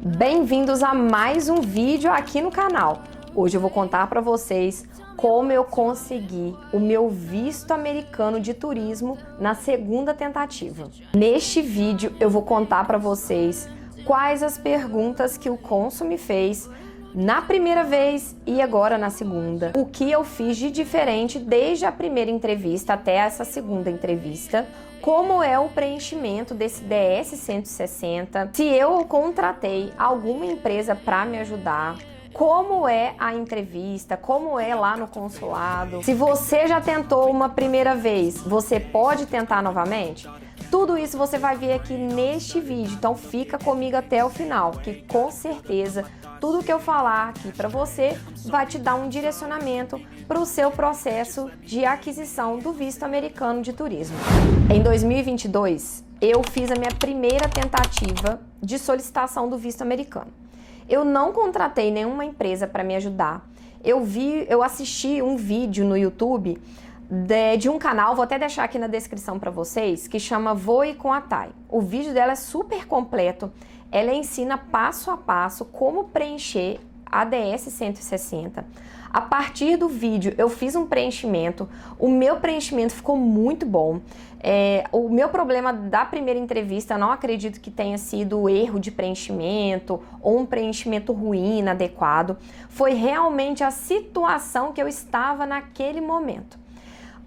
Bem-vindos a mais um vídeo aqui no canal. Hoje eu vou contar para vocês como eu consegui o meu visto americano de turismo na segunda tentativa. Neste vídeo eu vou contar para vocês quais as perguntas que o cônsul me fez na primeira vez e agora na segunda. O que eu fiz de diferente desde a primeira entrevista até essa segunda entrevista. Como é o preenchimento desse DS 160, se eu contratei alguma empresa para me ajudar, como é a entrevista, como é lá no consulado. Se você já tentou uma primeira vez, você pode tentar novamente? Tudo isso você vai ver aqui neste vídeo, então fica comigo até o final, que com certeza tudo que eu falar aqui para você vai te dar um direcionamento para o seu processo de aquisição do visto americano de turismo. Em 2022, eu fiz a minha primeira tentativa de solicitação do visto americano. Eu não contratei nenhuma empresa para me ajudar. Eu assisti um vídeo no YouTube de um canal, vou até deixar aqui na descrição para vocês, que chama Voe com a Thay. O vídeo dela é super completo, ela ensina passo a passo como preencher a DS 160. A partir do vídeo eu fiz um preenchimento, o meu preenchimento ficou muito bom. O meu problema da primeira entrevista, eu não acredito que tenha sido o erro de preenchimento ou um preenchimento ruim, inadequado. Foi realmente a situação que eu estava naquele momento.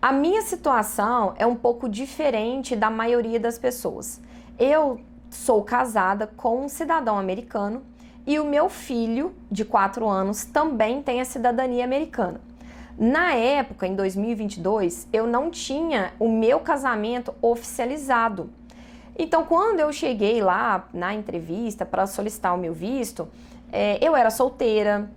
A minha situação é um pouco diferente da maioria das pessoas. Eu sou casada com um cidadão americano e o meu filho, de 4 anos, também tem a cidadania americana. Na época, em 2022, eu não tinha o meu casamento oficializado. Então, quando eu cheguei lá na entrevista para solicitar o meu visto, eu era solteira.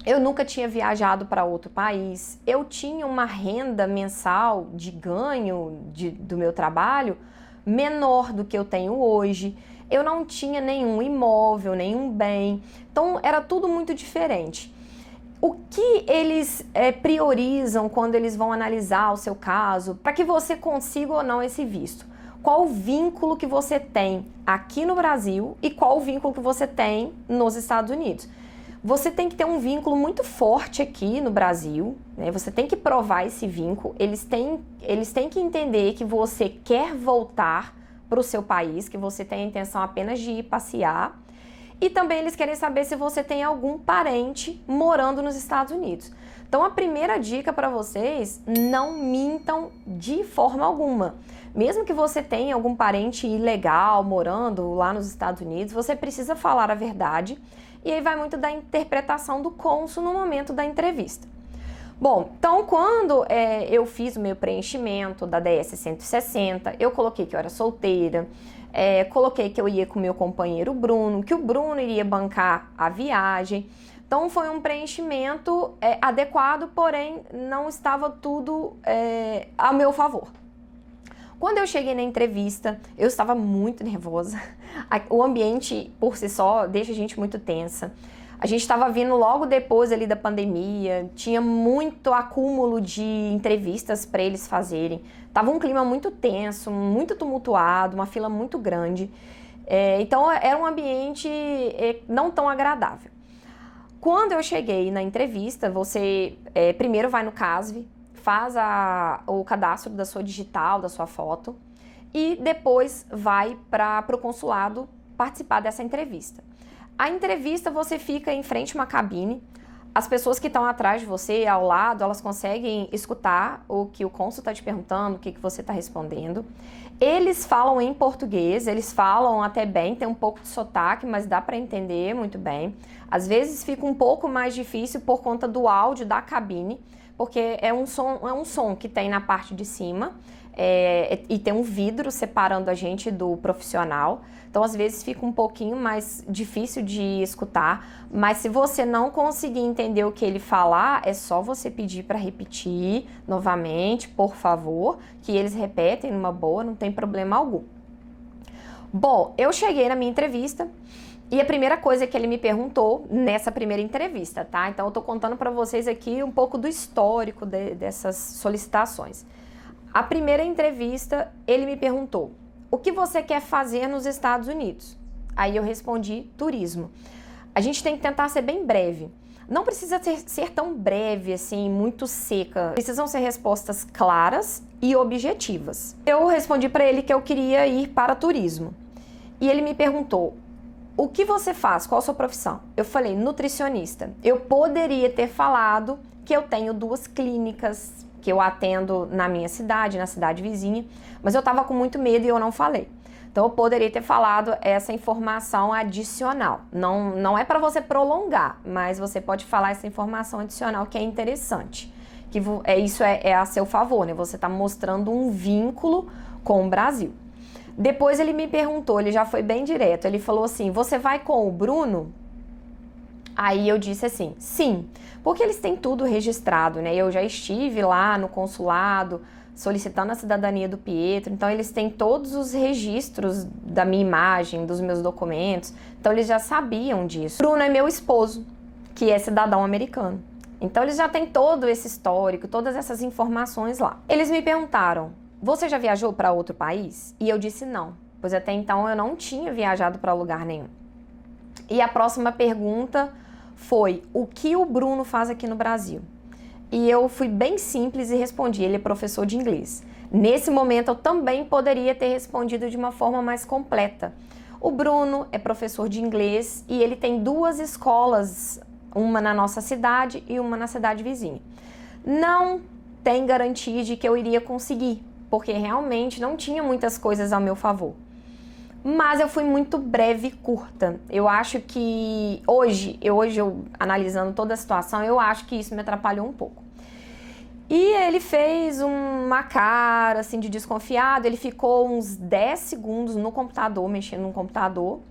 Eu nunca tinha viajado para outro país, eu tinha uma renda mensal de ganho do meu trabalho menor do que eu tenho hoje, eu não tinha nenhum imóvel, nenhum bem, então era tudo muito diferente. O que eles priorizam quando eles vão analisar o seu caso, para que você consiga ou não esse visto? Qual o vínculo que você tem aqui no Brasil e qual o vínculo que você tem nos Estados Unidos? Você tem que ter um vínculo muito forte aqui no Brasil, né? Você tem que provar esse vínculo, eles têm que entender que você quer voltar para o seu país, que você tem a intenção apenas de ir passear, e também eles querem saber se você tem algum parente morando nos Estados Unidos. Então a primeira dica para vocês, não mintam de forma alguma. Mesmo que você tenha algum parente ilegal morando lá nos Estados Unidos, você precisa falar a verdade. E aí vai muito da interpretação do cônsul no momento da entrevista. Bom, então quando eu fiz o meu preenchimento da DS 160, eu coloquei que eu era solteira, coloquei que eu ia com o meu companheiro Bruno, que o Bruno iria bancar a viagem. Então foi um preenchimento adequado, porém não estava tudo a meu favor. Quando eu cheguei na entrevista, eu estava muito nervosa. O ambiente, por si só, deixa a gente muito tensa. A gente estava vindo logo depois ali da pandemia, tinha muito acúmulo de entrevistas para eles fazerem. Tava um clima muito tenso, muito tumultuado, uma fila muito grande. Então era um ambiente não tão agradável. Quando eu cheguei na entrevista, você primeiro vai no CASV, faz o cadastro da sua digital, da sua foto, e depois vai para o consulado participar dessa entrevista. A entrevista você fica em frente a uma cabine, as pessoas que estão atrás de você, ao lado, elas conseguem escutar o que o cônsul está te perguntando, o que você está respondendo. Eles falam em português, eles falam até bem, tem um pouco de sotaque, mas dá para entender muito bem. Às vezes fica um pouco mais difícil por conta do áudio da cabine, porque é um som que tem na parte de cima e tem um vidro separando a gente do profissional. Então, às vezes fica um pouquinho mais difícil de escutar, mas se você não conseguir entender o que ele falar, é só você pedir para repetir novamente, por favor, que eles repetem numa boa, não tem problema algum. Bom, eu cheguei na minha entrevista. E a primeira coisa que ele me perguntou nessa primeira entrevista, tá? Então eu tô contando para vocês aqui um pouco do histórico dessas solicitações. A primeira entrevista, ele me perguntou: o que você quer fazer nos Estados Unidos? Aí eu respondi turismo. A gente tem que tentar ser bem breve. Não precisa ser tão breve, assim, muito seca. Precisam ser respostas claras e objetivas. Eu respondi para ele que eu queria ir para turismo. E ele me perguntou, o que você faz? Qual a sua profissão? Eu falei, nutricionista. Eu poderia ter falado que eu tenho 2 clínicas, que eu atendo na minha cidade, na cidade vizinha, mas eu estava com muito medo e eu não falei. Então eu poderia ter falado essa informação adicional. Não é para você prolongar, mas você pode falar essa informação adicional que é interessante. Que isso é a seu favor, né? Você está mostrando um vínculo com o Brasil. Depois ele me perguntou, ele já foi bem direto, ele falou assim, você vai com o Bruno? Aí eu disse assim, sim, porque eles têm tudo registrado, né? Eu já estive lá no consulado, solicitando a cidadania do Pietro, então eles têm todos os registros da minha imagem, dos meus documentos, então eles já sabiam disso. Bruno é meu esposo, que é cidadão americano, então eles já têm todo esse histórico, todas essas informações lá. Eles me perguntaram, você já viajou para outro país? E eu disse não, pois até então eu não tinha viajado para lugar nenhum. E a próxima pergunta foi, o que o Bruno faz aqui no Brasil? E eu fui bem simples e respondi, ele é professor de inglês. Nesse momento eu também poderia ter respondido de uma forma mais completa. O Bruno é professor de inglês e ele tem 2 escolas, uma na nossa cidade e uma na cidade vizinha. Não tem garantia de que eu iria conseguir, porque realmente não tinha muitas coisas ao meu favor. Mas eu fui muito breve e curta. Eu acho que hoje eu analisando toda a situação, eu acho que isso me atrapalhou um pouco. E ele fez uma cara assim de desconfiado, ele ficou uns 10 segundos no computador, mexendo no computador,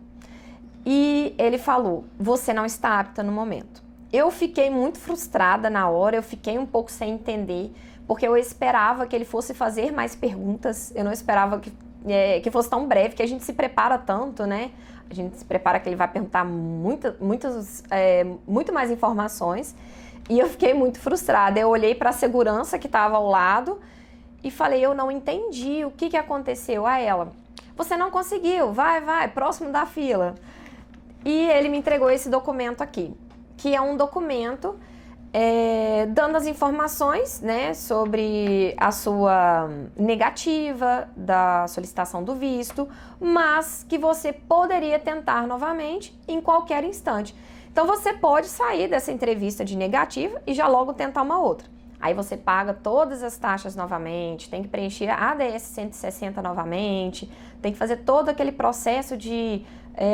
e ele falou, você não está apta no momento. Eu fiquei muito frustrada na hora, eu fiquei um pouco sem entender, porque eu esperava que ele fosse fazer mais perguntas, eu não esperava que fosse tão breve, que a gente se prepara tanto, né? A gente se prepara que ele vai perguntar muito mais informações. E eu fiquei muito frustrada. Eu olhei para a segurança que estava ao lado e falei, eu não entendi o que aconteceu. A ela, você não conseguiu, vai, próximo da fila. E ele me entregou esse documento aqui, que é um documento dando as informações, né, sobre a sua negativa da solicitação do visto, mas que você poderia tentar novamente em qualquer instante. Então você pode sair dessa entrevista de negativa e já logo tentar uma outra. Aí você paga todas as taxas novamente, tem que preencher a ADS 160 novamente, tem que fazer todo aquele processo de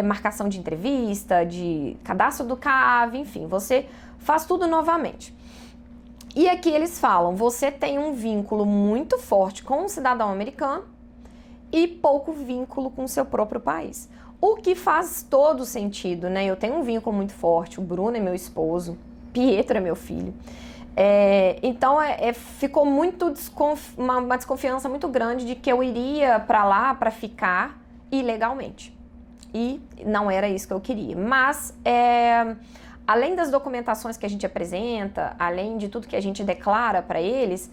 marcação de entrevista, de cadastro do CAV, enfim, você faz tudo novamente. E aqui eles falam, você tem um vínculo muito forte com o cidadão americano e pouco vínculo com o seu próprio país. O que faz todo sentido, né? Eu tenho um vínculo muito forte, o Bruno é meu esposo, Pietro é meu filho. Então ficou muito uma desconfiança muito grande de que eu iria para lá para ficar ilegalmente. E não era isso que eu queria. Mas além das documentações que a gente apresenta, além de tudo que a gente declara para eles,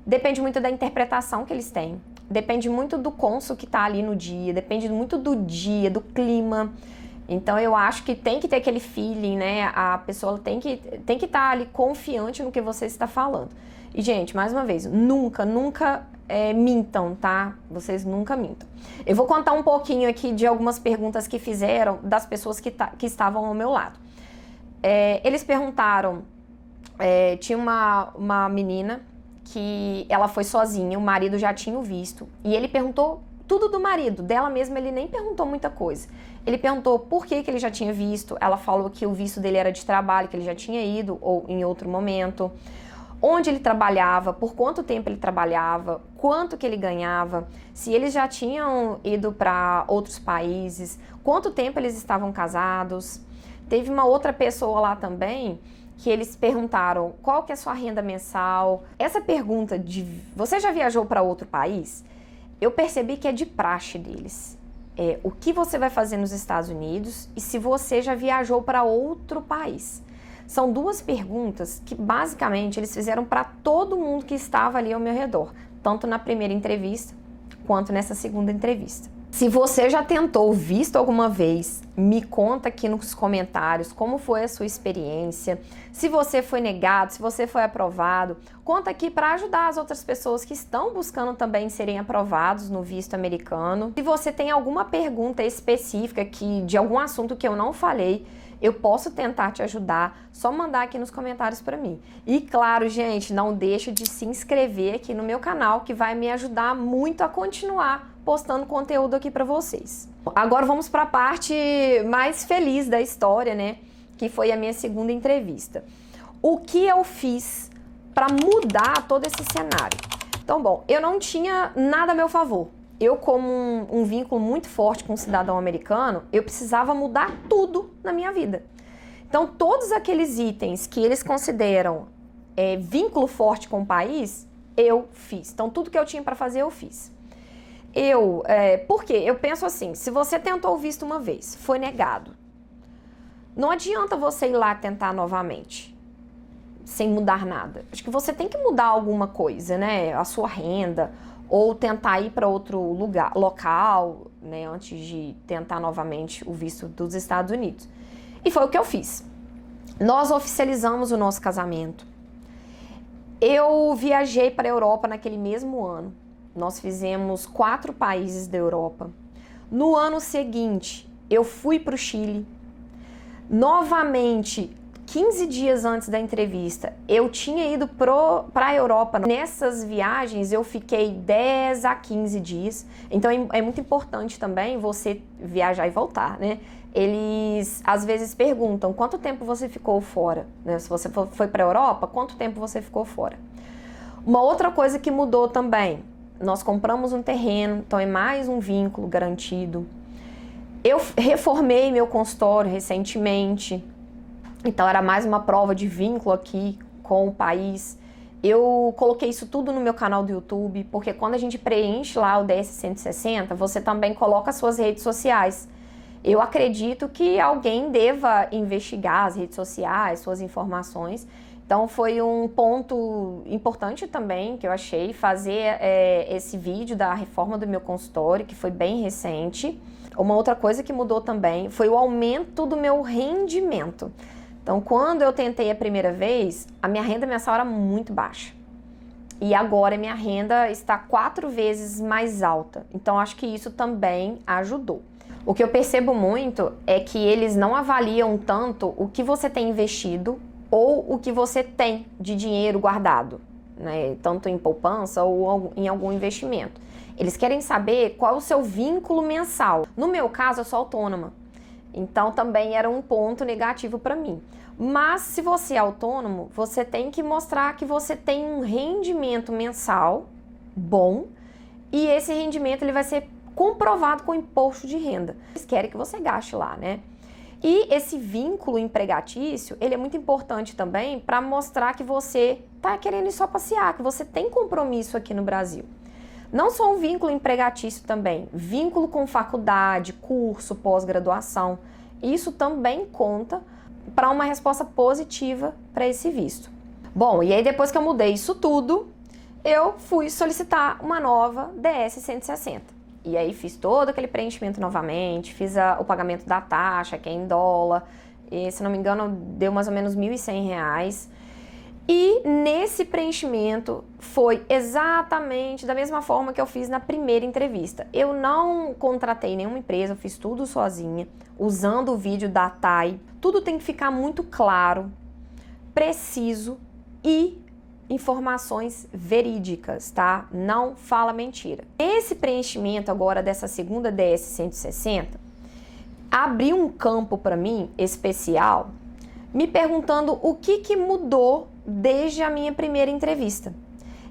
depende muito da interpretação que eles têm. Depende muito do cônsul que está ali no dia, depende muito do dia, do clima. Então eu acho que tem que ter aquele feeling, né? A pessoa tem que estar ali confiante no que você está falando. E, gente, mais uma vez, nunca mintam, tá? Vocês nunca mintam. Eu vou contar um pouquinho aqui de algumas perguntas que fizeram das pessoas que estavam ao meu lado. Eles perguntaram, tinha uma menina que ela foi sozinha, o marido já tinha o visto, e ele perguntou tudo do marido, dela mesma ele nem perguntou muita coisa. Ele perguntou por que ele já tinha visto, ela falou que o visto dele era de trabalho, que ele já tinha ido ou em outro momento, onde ele trabalhava, por quanto tempo ele trabalhava, quanto que ele ganhava, se eles já tinham ido para outros países, quanto tempo eles estavam casados. Teve uma outra pessoa lá também que eles perguntaram qual que é a sua renda mensal. Essa pergunta de você já viajou para outro país, eu percebi que é de praxe deles. O que você vai fazer nos Estados Unidos e se você já viajou para outro país. São 2 perguntas que basicamente eles fizeram para todo mundo que estava ali ao meu redor, tanto na primeira entrevista quanto nessa segunda entrevista. Se você já tentou o visto alguma vez, me conta aqui nos comentários como foi a sua experiência, se você foi negado, se você foi aprovado. Conta aqui para ajudar as outras pessoas que estão buscando também serem aprovados no visto americano. Se você tem alguma pergunta específica de algum assunto que eu não falei, eu posso tentar te ajudar, só mandar aqui nos comentários para mim. E claro, gente, não deixa de se inscrever aqui no meu canal, que vai me ajudar muito a continuar postando conteúdo aqui para vocês. Agora vamos para a parte mais feliz da história, né? Que foi a minha segunda entrevista. O que eu fiz para mudar todo esse cenário? Então, bom, eu não tinha nada a meu favor. Eu, como um vínculo muito forte com um cidadão americano, eu precisava mudar tudo na minha vida. Então, todos aqueles itens que eles consideram vínculo forte com o país, eu fiz. Então, tudo que eu tinha para fazer, eu fiz. Por quê? Eu penso assim, se você tentou o visto uma vez, foi negado, não adianta você ir lá tentar novamente, sem mudar nada. Acho que você tem que mudar alguma coisa, né? A sua renda, ou tentar ir para outro local, né? Antes de tentar novamente o visto dos Estados Unidos. E foi o que eu fiz. Nós oficializamos o nosso casamento. Eu viajei para a Europa naquele mesmo ano. Nós fizemos 4 países da Europa. No ano seguinte, eu fui para o Chile. Novamente, 15 dias antes da entrevista, eu tinha ido para a Europa. Nessas viagens, eu fiquei 10 a 15 dias. Então, é muito importante também você viajar e voltar, né? Eles, às vezes, perguntam quanto tempo você ficou fora, né? Se você foi para a Europa, quanto tempo você ficou fora? Uma outra coisa que mudou também, nós compramos um terreno, então é mais um vínculo garantido. Eu reformei meu consultório recentemente, então era mais uma prova de vínculo aqui com o país. Eu coloquei isso tudo no meu canal do YouTube, porque quando a gente preenche lá o DS-160, você também coloca as suas redes sociais. Eu acredito que alguém deva investigar as redes sociais, suas informações. Então foi um ponto importante também que eu achei, fazer esse vídeo da reforma do meu consultório, que foi bem recente. Uma outra coisa que mudou também foi o aumento do meu rendimento. Então, quando eu tentei a primeira vez, a minha renda mensal era muito baixa. E agora minha renda está 4 vezes mais alta. Então, acho que isso também ajudou. O que eu percebo muito é que eles não avaliam tanto o que você tem investido ou o que você tem de dinheiro guardado, né? Tanto em poupança ou em algum investimento. Eles querem saber qual é o seu vínculo mensal. No meu caso, eu sou autônoma, então também era um ponto negativo para mim. Mas se você é autônomo, você tem que mostrar que você tem um rendimento mensal bom e esse rendimento ele vai ser comprovado com imposto de renda. Eles querem que você gaste lá, né? E esse vínculo empregatício, ele é muito importante também para mostrar que você está querendo ir só passear, que você tem compromisso aqui no Brasil. Não só um vínculo empregatício também, vínculo com faculdade, curso, pós-graduação. Isso também conta para uma resposta positiva para esse visto. Bom, e aí depois que eu mudei isso tudo, eu fui solicitar uma nova DS-160. E aí fiz todo aquele preenchimento novamente, fiz o pagamento da taxa, que é em dólar, e, se não me engano deu mais ou menos R$1.100. E nesse preenchimento foi exatamente da mesma forma que eu fiz na primeira entrevista. Eu não contratei nenhuma empresa, eu fiz tudo sozinha, usando o vídeo da Thay. Tudo tem que ficar muito claro, preciso e informações verídicas, tá? Não fala mentira. Esse preenchimento agora dessa segunda DS-160 abriu um campo para mim especial, me perguntando o que mudou desde a minha primeira entrevista.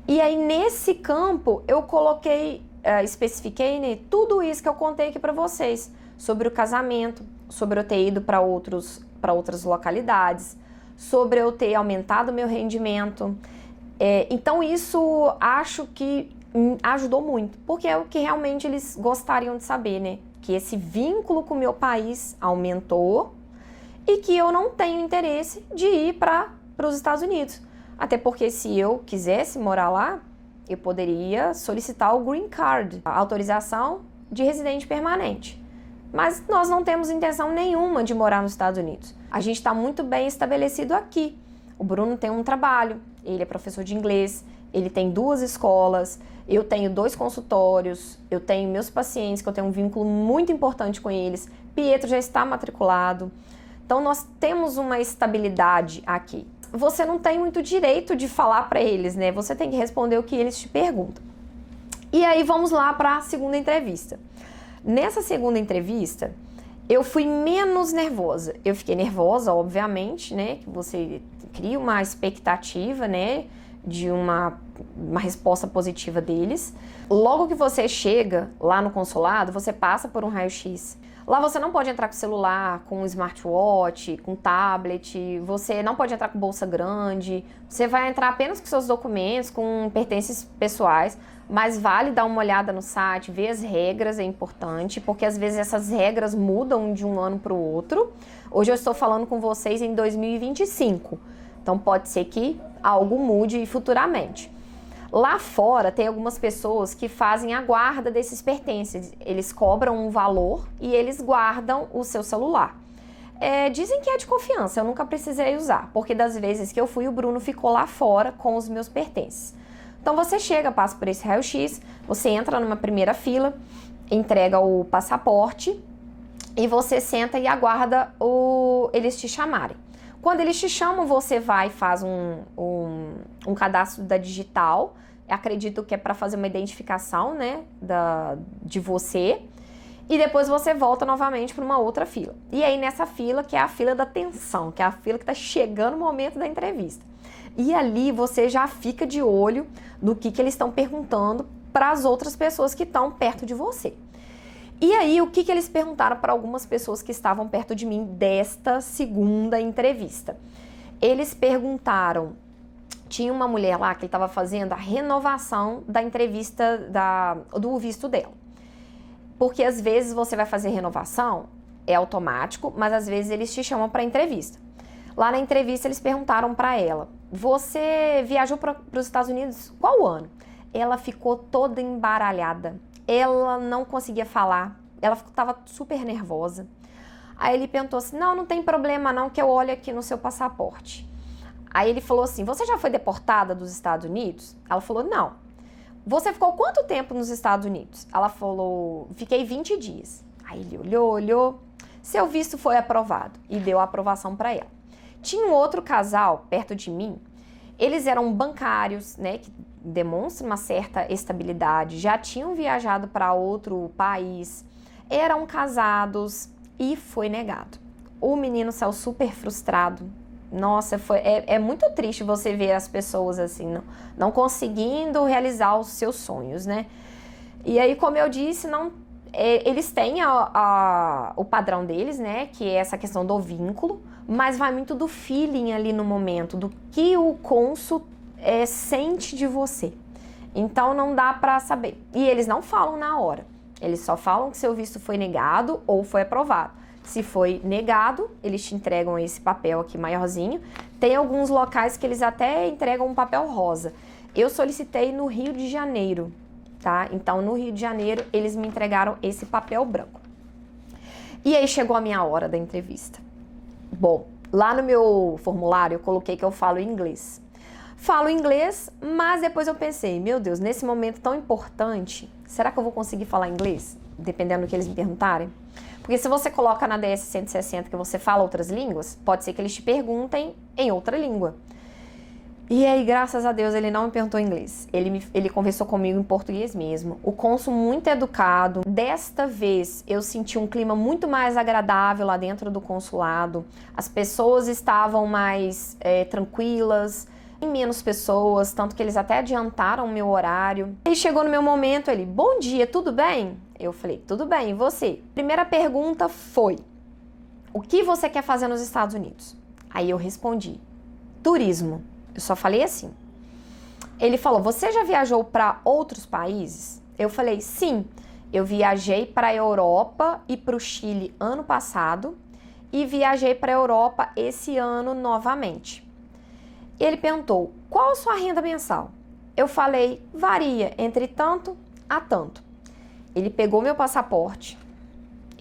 E aí nesse campo eu coloquei, especifiquei, né, tudo isso que eu contei aqui para vocês, sobre o casamento, sobre eu ter ido para outras localidades, sobre eu ter aumentado o meu rendimento. Então isso acho que ajudou muito, porque é o que realmente eles gostariam de saber, né? Que esse vínculo com o meu país aumentou e que eu não tenho interesse de ir para os Estados Unidos. Até porque se eu quisesse morar lá, eu poderia solicitar o Green Card, a autorização de residente permanente. Mas nós não temos intenção nenhuma de morar nos Estados Unidos. A gente está muito bem estabelecido aqui. O Bruno tem um trabalho, ele é professor de inglês, ele tem 2 escolas, eu tenho 2 consultórios, eu tenho meus pacientes, que eu tenho um vínculo muito importante com eles. Pietro já está matriculado. Então nós temos uma estabilidade aqui. Você não tem muito direito de falar para eles, né? Você tem que responder o que eles te perguntam. E aí vamos lá para a segunda entrevista. Nessa segunda entrevista, eu fui menos nervosa. Eu fiquei nervosa, obviamente, né? Que você cria uma expectativa, né? De uma resposta positiva deles. Logo que você chega lá no consulado, você passa por um raio-x. Lá você não pode entrar com celular, com smartwatch, com tablet, você não pode entrar com bolsa grande, você vai entrar apenas com seus documentos, com pertences pessoais, mas vale dar uma olhada no site, ver as regras, é importante, porque às vezes essas regras mudam de um ano para o outro. Hoje eu estou falando com vocês em 2025, então pode ser que algo mude futuramente. Lá fora tem algumas pessoas que fazem a guarda desses pertences, eles cobram um valor e eles guardam o seu celular. Dizem que é de confiança, eu nunca precisei usar, porque das vezes que eu fui, o Bruno ficou lá fora com os meus pertences. Então você chega, passa por esse raio-x, você entra numa primeira fila, entrega o passaporte e você senta e aguarda eles te chamarem. Quando eles te chamam, você vai e faz um cadastro da digital. Acredito que é para fazer uma identificação, né, de você. E depois você volta novamente para uma outra fila. E aí nessa fila, que é a fila da tensão, que é a fila que está chegando o momento da entrevista. E ali você já fica de olho no que eles estão perguntando para as outras pessoas que estão perto de você. E aí, o que eles perguntaram para algumas pessoas que estavam perto de mim desta segunda entrevista? Eles perguntaram, tinha uma mulher lá que estava fazendo a renovação da entrevista do visto dela. Porque às vezes você vai fazer renovação, é automático, mas às vezes eles te chamam para entrevista. Lá na entrevista eles perguntaram para ela, você viajou para os Estados Unidos qual ano? Ela ficou toda embaralhada. Ela não conseguia falar, ela estava super nervosa. Aí ele perguntou assim, não tem problema não, que eu olho aqui no seu passaporte. Aí ele falou assim, você já foi deportada dos Estados Unidos? Ela falou, não. Você ficou quanto tempo nos Estados Unidos? Ela falou, fiquei 20 dias. Aí ele olhou, seu visto foi aprovado e deu a aprovação para ela. Tinha um outro casal perto de mim, eles eram bancários, né, que demonstram uma certa estabilidade, já tinham viajado para outro país, eram casados e foi negado. O menino saiu super frustrado. Nossa, é muito triste você ver as pessoas assim, não conseguindo realizar os seus sonhos, né? E aí, como eu disse, eles têm o padrão deles, né? Que é essa questão do vínculo, mas vai muito do feeling ali no momento, do que o cônsul sente de você. Então não dá pra saber. E eles não falam na hora. Eles só falam que seu visto foi negado ou foi aprovado. Se foi negado, eles te entregam esse papel aqui maiorzinho. Tem alguns locais que eles até entregam um papel rosa. Eu solicitei no Rio de Janeiro, tá? Então no Rio de Janeiro eles me entregaram esse papel branco. E aí chegou a minha hora da entrevista. Bom, lá no meu formulário eu coloquei que eu falo inglês. Falo inglês, mas depois eu pensei, meu Deus, nesse momento tão importante, será que eu vou conseguir falar inglês? Dependendo do que eles me perguntarem. Porque se você coloca na DS 160 que você fala outras línguas, pode ser que eles te perguntem em outra língua. E aí, graças a Deus, ele não me perguntou em inglês. Ele conversou comigo em português mesmo. O cônsul muito educado. Desta vez, eu senti um clima muito mais agradável lá dentro do consulado. As pessoas estavam mais tranquilas, menos pessoas, tanto que eles até adiantaram o meu horário. E chegou no meu momento, ele, bom dia, tudo bem? Eu falei, tudo bem, e você? Primeira pergunta foi, o que você quer fazer nos Estados Unidos? Aí eu respondi, turismo. Eu só falei assim. Ele falou, você já viajou para outros países? Eu falei, sim, eu viajei para a Europa e para o Chile ano passado e viajei para a Europa esse ano novamente. Ele perguntou, qual a sua renda mensal? Eu falei, varia entre tanto a tanto. ele pegou meu passaporte,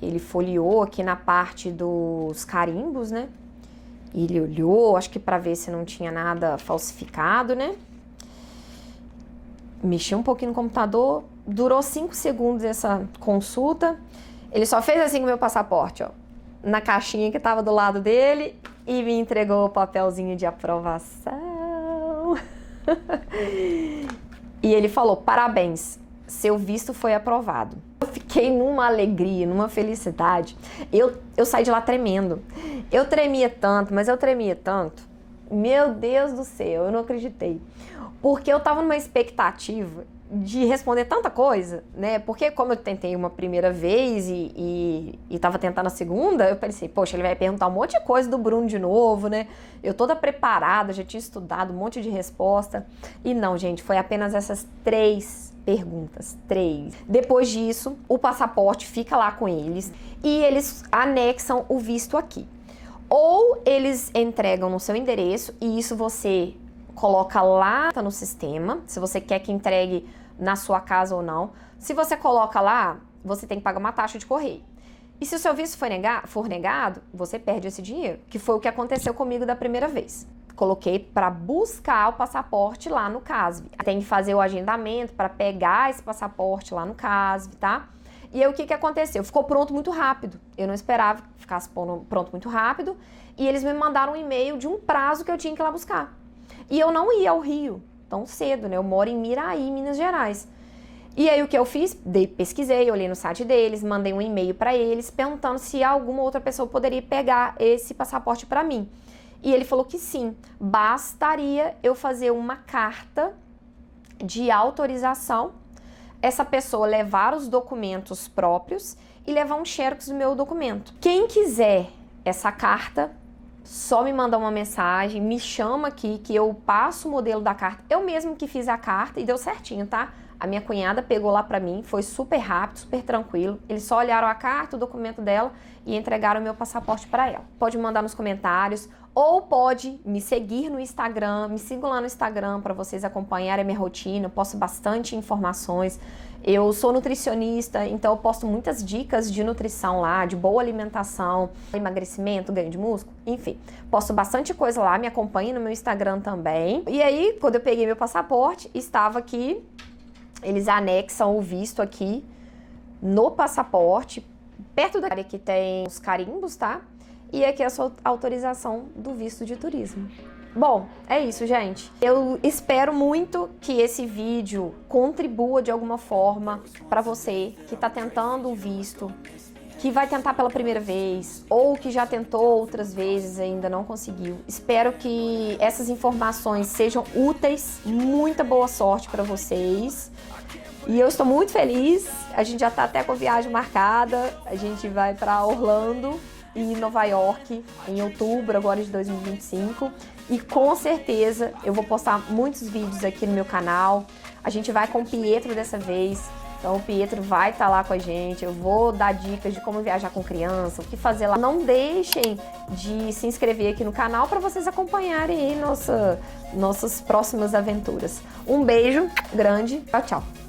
ele folheou aqui na parte dos carimbos, né? Ele olhou, acho que para ver se não tinha nada falsificado, né? Mexeu um pouquinho no computador, durou 5 segundos essa consulta. Ele só fez assim com o meu passaporte, ó, na caixinha que tava do lado dele e me entregou o papelzinho de aprovação. E ele falou: parabéns, seu visto foi aprovado. Eu fiquei numa alegria, numa felicidade. Eu saí de lá tremendo. Eu tremia tanto, mas eu tremia tanto. Meu Deus do céu, eu não acreditei. Porque eu tava numa expectativa de responder tanta coisa, né? Porque como eu tentei uma primeira vez e tava tentando a segunda, eu pensei, poxa, ele vai perguntar um monte de coisa do Bruno de novo, né? Eu toda preparada, já tinha estudado um monte de resposta. E não, gente, foi apenas essas 3 perguntas, 3. Depois disso, o passaporte fica lá com eles e eles anexam o visto aqui. Ou eles entregam no seu endereço e isso você coloca lá no sistema, se você quer que entregue na sua casa ou não. Se você coloca lá, você tem que pagar uma taxa de correio. E se o seu visto for negado, você perde esse dinheiro, que foi o que aconteceu comigo da primeira vez. Coloquei para buscar o passaporte lá no CASV. Tem que fazer o agendamento para pegar esse passaporte lá no CASV, tá? E aí o que aconteceu? Ficou pronto muito rápido. Eu não esperava que ficasse pronto muito rápido. E eles me mandaram um e-mail de um prazo que eu tinha que ir lá buscar. E eu não ia ao Rio tão cedo, né? Eu moro em Miraí, Minas Gerais. E aí o que eu fiz? Pesquisei, olhei no site deles, mandei um e-mail para eles perguntando se alguma outra pessoa poderia pegar esse passaporte para mim. E ele falou que sim, bastaria eu fazer uma carta de autorização, essa pessoa levar os documentos próprios e levar um xerox do meu documento. Quem quiser essa carta, só me manda uma mensagem, me chama aqui que eu passo o modelo da carta. Eu mesmo que fiz a carta e deu certinho, tá? A minha cunhada pegou lá pra mim, foi super rápido, super tranquilo. Eles só olharam a carta, o documento dela e entregaram o meu passaporte pra ela. Pode mandar nos comentários ou pode me seguir no Instagram, me sigam lá no Instagram para vocês acompanharem a minha rotina. Eu posto bastante informações. Eu sou nutricionista, então eu posto muitas dicas de nutrição lá, de boa alimentação, emagrecimento, ganho de músculo, enfim. Posto bastante coisa lá, me acompanhe no meu Instagram também. E aí, quando eu peguei meu passaporte, estava aqui, eles anexam o visto aqui no passaporte, perto da área que tem os carimbos, tá? E aqui é a sua autorização do visto de turismo. Bom, é isso, gente. Eu espero muito que esse vídeo contribua de alguma forma para você que está tentando o visto, que vai tentar pela primeira vez ou que já tentou outras vezes e ainda não conseguiu. Espero que essas informações sejam úteis. Muita boa sorte para vocês. E eu estou muito feliz. A gente já está até com a viagem marcada. A gente vai para Orlando e Nova York em outubro agora de 2025 e com certeza eu vou postar muitos vídeos aqui no meu canal. A gente vai com o Pietro dessa vez, então o Pietro vai estar lá com a gente. Eu vou dar dicas de como viajar com criança, o que fazer lá. Não deixem de se inscrever aqui no canal para vocês acompanharem aí nossas próximas aventuras. Um beijo grande, tchau, tchau!